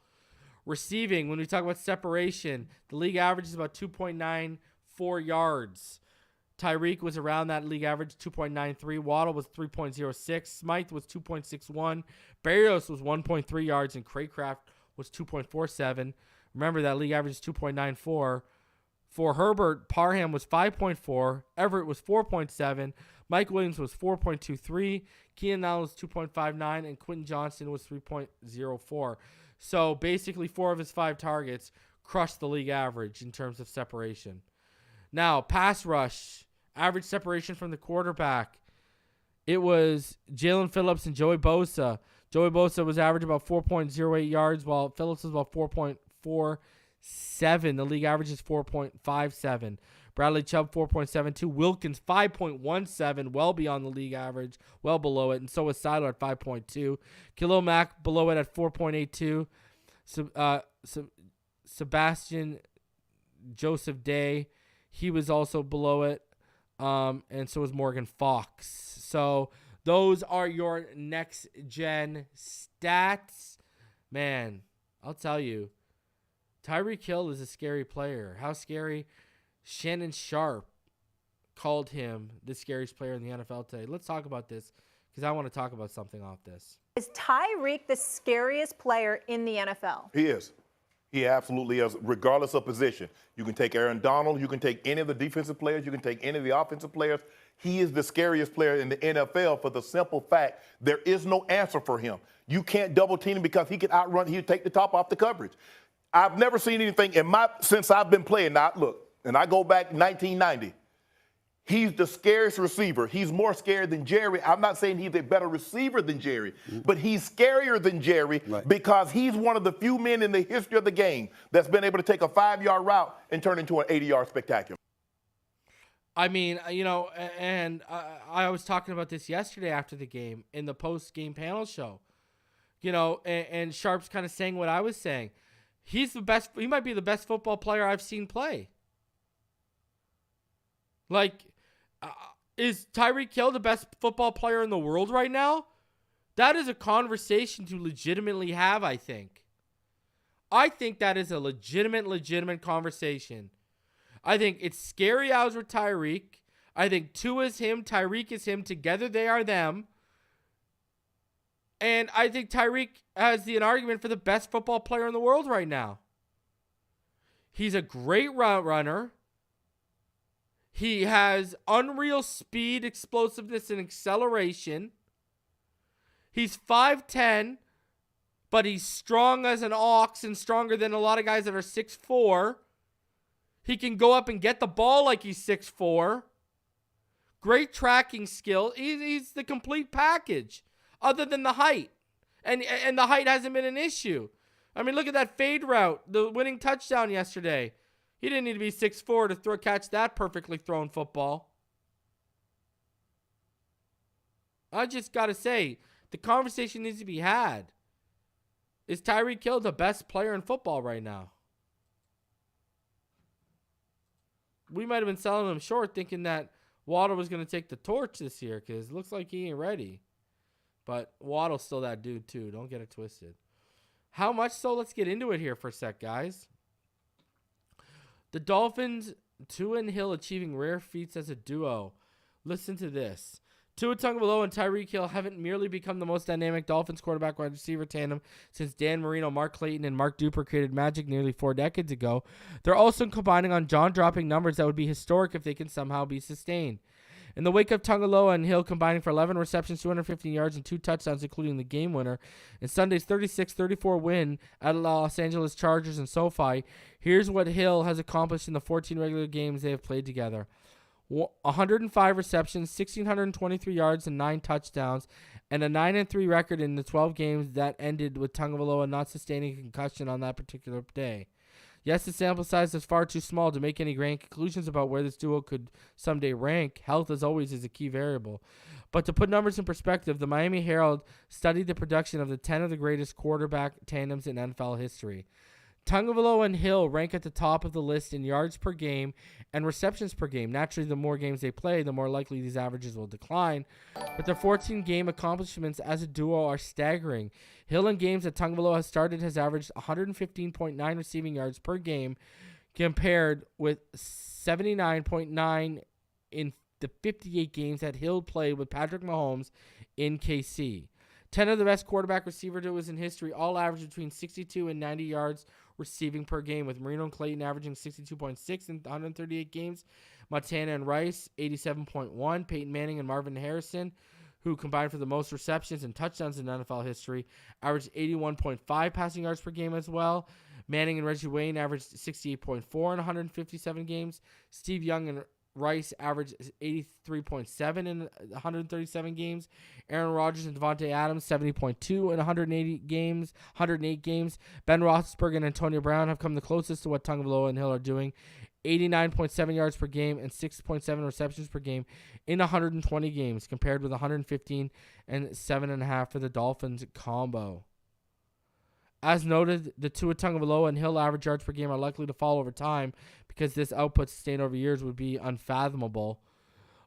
Receiving, when we talk about separation, the league average is about 2.94 yards. Tyreek was around that league average, 2.93. Waddle was 3.06. Smythe was 2.61. Barrios was 1.3 yards, and Craycraft was 2.47. Remember, that league average is 2.94. For Herbert, Parham was 5.4. Everett was 4.7. Mike Williams was 4.23. Keenan Allen was 2.59. And Quentin Johnston was 3.04. So basically 4 of his 5 targets crushed the league average in terms of separation. Now, pass rush, average separation from the quarterback. It was Jalen Phillips and Joey Bosa. Joey Bosa was average about 4.08 yards, while Phillips was about 4.47. The league average is 4.57. Bradley Chubb, 4.72. Wilkins, 5.17, well beyond the league average, well below it. And so is Siler at 5.2. Khalil Mack below it at 4.82. Sebastian Joseph Day, he was also below it. And so is Morgan Fox. So those are your next-gen stats. Man, I'll tell you, Tyreek Hill is a scary player. How scary? Shannon Sharp called him the scariest player in the NFL today. Let's talk about this because I want to talk about something off this. Is Tyreek the scariest player in the NFL? He is. He absolutely is, regardless of position. You can take Aaron Donald. You can take any of the defensive players. You can take any of the offensive players. He is the scariest player in the NFL for the simple fact there is no answer for him. You can't double team him because he can outrun. He'll take the top off the coverage. I've never seen anything since I've been playing. Now, look, and I go back 1990. He's the scariest receiver. He's more scary than Jerry. I'm not saying he's a better receiver than Jerry, but he's scarier than Jerry because he's one of the few men in the history of the game that's been able to take a 5-yard route and turn into an 80-yard spectacular. I mean, you know, and I was talking about this yesterday after the game in the post-game panel show, you know, and Sharp's kind of saying what I was saying. He's the best. He might be the best football player I've seen play. Like, is Tyreek Hill the best football player in the world right now? That is a conversation to legitimately have, I think. I think that is a legitimate conversation. I think it's scary hours with Tyreek. I think Tua is him, Tyreek is him. Together they are them. And I think Tyreek has an argument for the best football player in the world right now. He's a great route runner. He has unreal speed, explosiveness, and acceleration. He's 5'10", but he's strong as an ox and stronger than a lot of guys that are 6'4". He can go up and get the ball like he's 6'4". Great tracking skill. He's the complete package, other than the height. And the height hasn't been an issue. I mean, look at that fade route, the winning touchdown yesterday. He didn't need to be 6'4" to catch that perfectly thrown football. I just got to say, the conversation needs to be had. Is Tyreek Hill the best player in football right now? We might have been selling him short thinking that Waddle was going to take the torch this year because it looks like he ain't ready. But Waddle's still that dude too. Don't get it twisted. How much so? Let's get into it here for a sec, guys. The Dolphins, Tua and Hill achieving rare feats as a duo. Listen to this. Tua Tagovailoa and Tyreek Hill haven't merely become the most dynamic Dolphins quarterback wide receiver tandem since Dan Marino, Mark Clayton, and Mark Duper created magic nearly 4 decades ago. They're also combining on jaw-dropping numbers that would be historic if they can somehow be sustained. In the wake of Tagovailoa and Hill combining for 11 receptions, 215 yards, and 2 touchdowns, including the game winner, in Sunday's 36-34 win at Los Angeles Chargers and SoFi, here's what Hill has accomplished in the 14 regular games they have played together. 105 receptions, 1,623 yards, and 9 touchdowns, and a 9-3 record in the 12 games that ended with Tagovailoa not sustaining a concussion on that particular day. Yes, the sample size is far too small to make any grand conclusions about where this duo could someday rank. Health, as always, is a key variable. But to put numbers in perspective, the Miami Herald studied the production of the 10 of the greatest quarterback tandems in NFL history. Tagovailoa and Hill rank at the top of the list in yards per game and receptions per game. Naturally, the more games they play, the more likely these averages will decline. But their 14-game accomplishments as a duo are staggering. Hill in games that Tagovailoa has started has averaged 115.9 receiving yards per game, compared with 79.9 in the 58 games that Hill played with Patrick Mahomes in KC. 10 of the best quarterback receiver duos in history all average between 62 and 90 yards receiving per game, with Marino and Clayton averaging 62.6 in 138 games, Montana and Rice 87.1, Peyton Manning and Marvin Harrison, who combined for the most receptions and touchdowns in NFL history, averaged 81.5 passing yards per game as well. Manning and Reggie Wayne averaged 68.4 in 157 games. Steve Young and Rice averaged 83.7 in 137 games. Aaron Rodgers and Devontae Adams 70.2 in 108 games. Ben Roethlisberger and Antonio Brown have come the closest to what Tagovailoa and Hill are doing 89.7 yards per game, and 6.7 receptions per game in 120 games, compared with 115 and 7.5 for the Dolphins combo. As noted, the Tua Tagovailoa and Hill average yards per game are likely to fall over time because this output sustained over years would be unfathomable.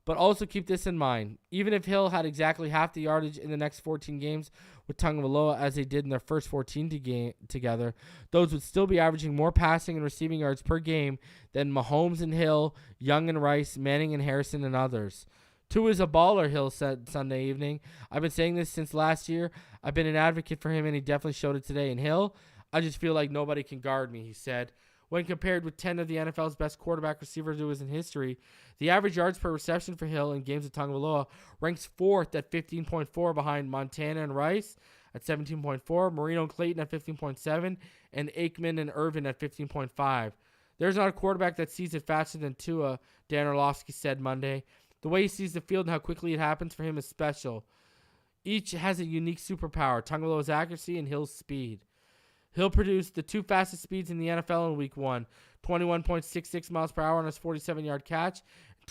But also keep this in mind. Even if Hill had exactly half the yardage in the next 14 games with Tagovailoa as they did in their first 14 together, those would still be averaging more passing and receiving yards per game than Mahomes and Hill, Young and Rice, Manning and Harrison, and others. Tua is a baller, Hill said Sunday evening. I've been saying this since last year. I've been an advocate for him, and he definitely showed it today. And Hill, I just feel like nobody can guard me, he said. When compared with 10 of the NFL's best quarterback receiver duos in history, the average yards per reception for Hill in games with Tagovailoa ranks 4th at 15.4 behind Montana and Rice at 17.4, Marino and Clayton at 15.7, and Aikman and Irvin at 15.5. There's not a quarterback that sees it faster than Tua, Dan Orlovsky said Monday. The way he sees the field and how quickly it happens for him is special. Each has a unique superpower, Tagovailoa's accuracy and Hill's speed. Hill produced the 2 fastest speeds in the NFL in Week 1, 21.66 miles per hour on his 47-yard catch,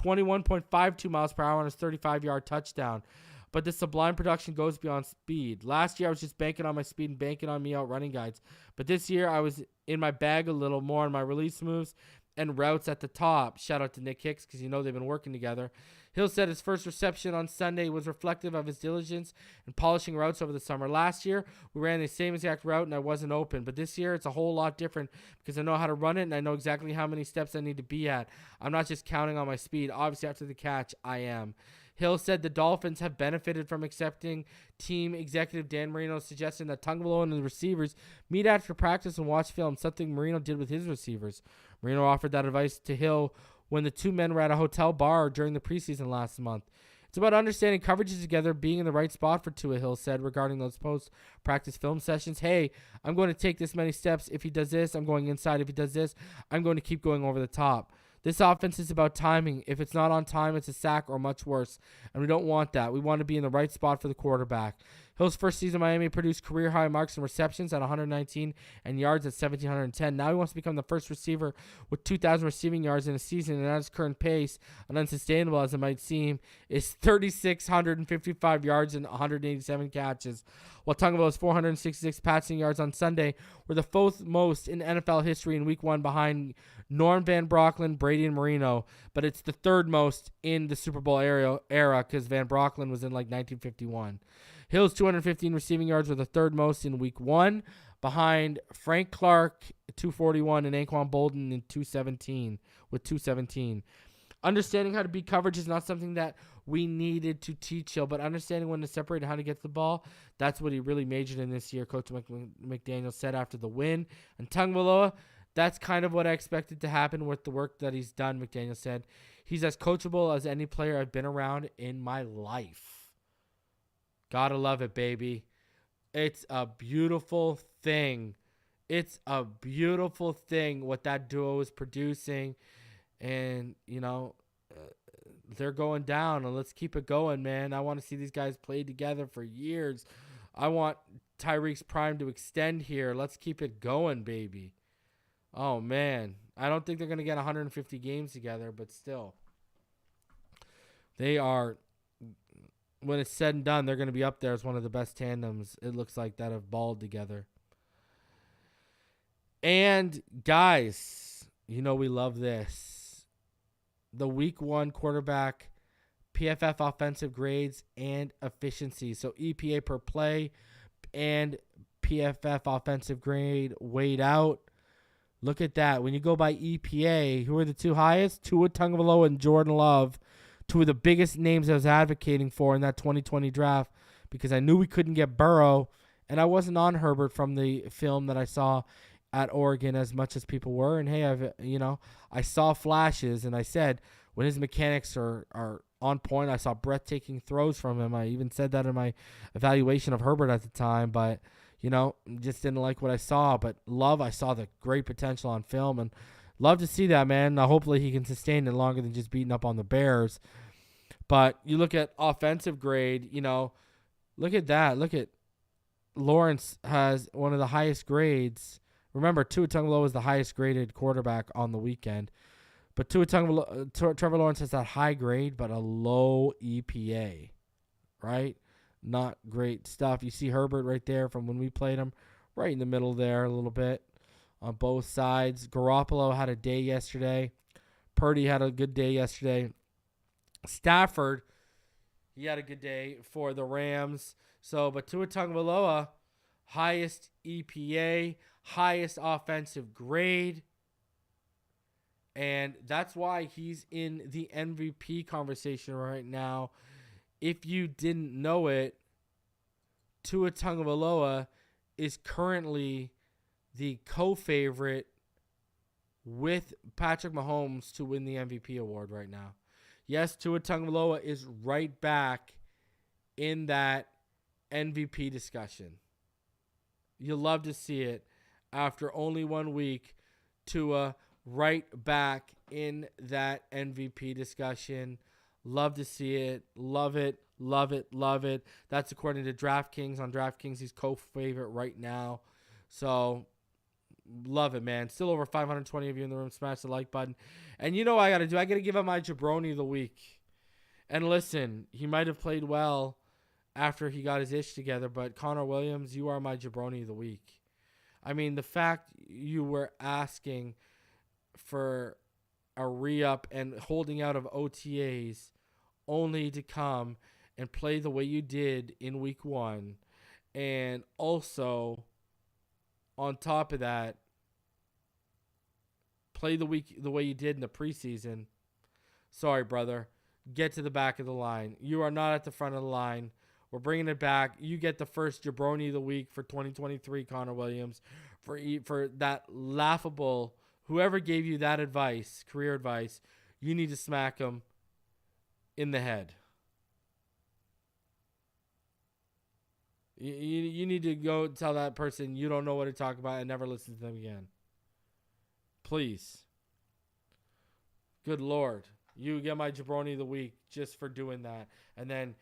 21.52 miles per hour on his 35-yard touchdown. But the sublime production goes beyond speed. Last year, I was just banking on my speed and banking on me outrunning guys. But this year, I was in my bag a little more on my release moves and routes at the top. Shout out to Nick Hicks because they've been working together. Hill said his first reception on Sunday was reflective of his diligence in polishing routes over the summer. Last year, we ran the same exact route and I wasn't open. But this year, it's a whole lot different because I know how to run it and I know exactly how many steps I need to be at. I'm not just counting on my speed. Obviously, after the catch, I am. Hill said the Dolphins have benefited from accepting team executive Dan Marino's suggestion that Tagovailoa and the receivers meet after practice and watch film, something Marino did with his receivers. Marino offered that advice to Hill when the two men were at a hotel bar during the preseason last month. It's about understanding coverages together, being in the right spot for Tua, Hill said regarding those post-practice film sessions. Hey, I'm going to take this many steps. If he does this, I'm going inside. If he does this, I'm going to keep going over the top. This offense is about timing. If it's not on time, it's a sack or much worse. And we don't want that. We want to be in the right spot for the quarterback. Hill's first season in Miami produced career-high marks in receptions at 119 and yards at 1,710. Now he wants to become the first receiver with 2,000 receiving yards in a season, and at his current pace, and unsustainable as it might seem, is 3,655 yards and 187 catches. While Tagovailoa's 466 passing yards on Sunday were the fourth most in NFL history in Week 1 behind Norm Van Brocklin, Brady, and Marino, but it's the third most in the Super Bowl era because Van Brocklin was in like 1951. Hill's 215 receiving yards were the third most in Week 1 behind Frank Clark, 241, and Anquan Bolden in 217 with 217. Understanding how to beat coverage is not something that we needed to teach Hill, but understanding when to separate and how to get the ball, that's what he really majored in this year, Coach McDaniel said after the win. And Tagovailoa, that's kind of what I expected to happen with the work that he's done, McDaniel said. He's as coachable as any player I've been around in my life. Gotta love it, baby. It's a beautiful thing. It's a beautiful thing what that duo is producing. And, they're going down, and let's keep it going, man. I want to see these guys play together for years. I want Tyreek's prime to extend here. Let's keep it going, baby. Oh, man. I don't think they're going to get 150 games together, but still. They are, when it's said and done, they're going to be up there as one of the best tandems, it looks like, that have balled together. And, guys, we love this. The Week 1 quarterback PFF offensive grades and efficiency. So EPA per play and PFF offensive grade weighed out. Look at that. When you go by EPA, who are the two highest? Tua Tagovailoa and Jordan Love. Two of the biggest names I was advocating for in that 2020 draft because I knew we couldn't get Burrow, and I wasn't on Herbert from the film that I saw at Oregon as much as people were. And hey, I saw flashes, and I said when his mechanics are on point, I saw breathtaking throws from him. I even said that in my evaluation of Herbert at the time, but just didn't like what I saw. But Love, I saw the great potential on film, and love to see that, man. Now, hopefully he can sustain it longer than just beating up on the Bears. But you look at offensive grade, look at that. Look at Lawrence has one of the highest grades. Remember, Tua Tagovailoa was the highest graded quarterback on the weekend. But Trevor Lawrence has that high grade, but a low EPA, right? Not great stuff. You see Herbert right there from when we played him, right in the middle there a little bit on both sides. Garoppolo had a day yesterday. Purdy had a good day yesterday. Stafford, he had a good day for the Rams. So, but Tua Tagovailoa, highest EPA, highest offensive grade. And that's why he's in the MVP conversation right now. If you didn't know it, Tua Tagovailoa is currently the co-favorite with Patrick Mahomes to win the MVP award right now. Yes, Tua Tagovailoa is right back in that MVP discussion. You'll love to see it after only 1 week. Tua right back in that MVP discussion. Love to see it. Love it. Love it. Love it. That's according to DraftKings. On DraftKings, he's co-favorite right now. So, love it, man. Still over 520 of you in the room. Smash the like button. And you know what I got to do? I got to give out my Jabroni of the week. And listen, he might have played well after he got his ish together, but Connor Williams, you are my Jabroni of the week. I mean, the fact you were asking for a re-up and holding out of OTAs only to come and play the way you did in week 1. And also, on top of that, play the way you did in the preseason. Sorry, brother. Get to the back of the line. You are not at the front of the line. We're bringing it back. You get the first Jabroni of the week for 2023, Connor Williams, for that laughable. Whoever gave you that advice, career advice, you need to smack him in the head. You need to go tell that person you don't know what to talk about and never listen to them again. Please. Good Lord. You get my Jabroni of the week just for doing that. And then,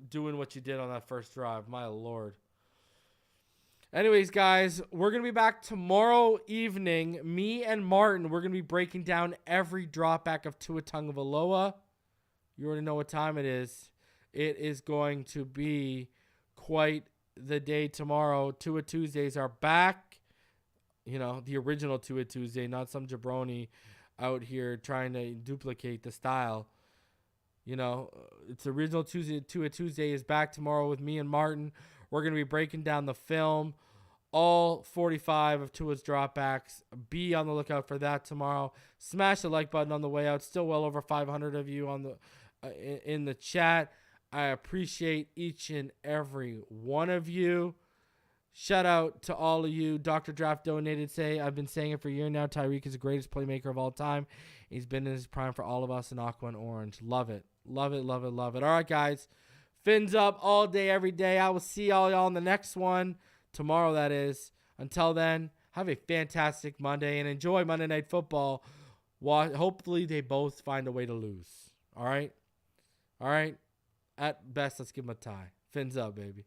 doing what you did on that first drive. My Lord. Anyways, guys, we're going to be back tomorrow evening. Me and Martin, we're going to be breaking down every dropback of Tua Tagovailoa. You already know what time it is. It is going to be quite the day tomorrow. Tua Tuesdays are back. The original Tua Tuesday, not some jabroni out here trying to duplicate the style. It's original Tuesday. Tua Tuesday is back tomorrow with me and Martin. We're going to be breaking down the film, all 45 of Tua's dropbacks. Be on the lookout for that tomorrow. Smash the like button on the way out. Still well over 500 of you on in the chat. I appreciate each and every one of you. Shout out to all of you. Dr. Draft donated. I've been saying it for a year now. Tyreek is the greatest playmaker of all time. He's been in his prime for all of us in aqua and orange. Love it. Love it, love it, love it. All right, guys. Fins up all day, every day. I will see all y'all in the next one. Tomorrow, that is. Until then, have a fantastic Monday and enjoy Monday Night Football. Hopefully, they both find a way to lose. All right? All right? At best, let's give them a tie. Fins up, baby.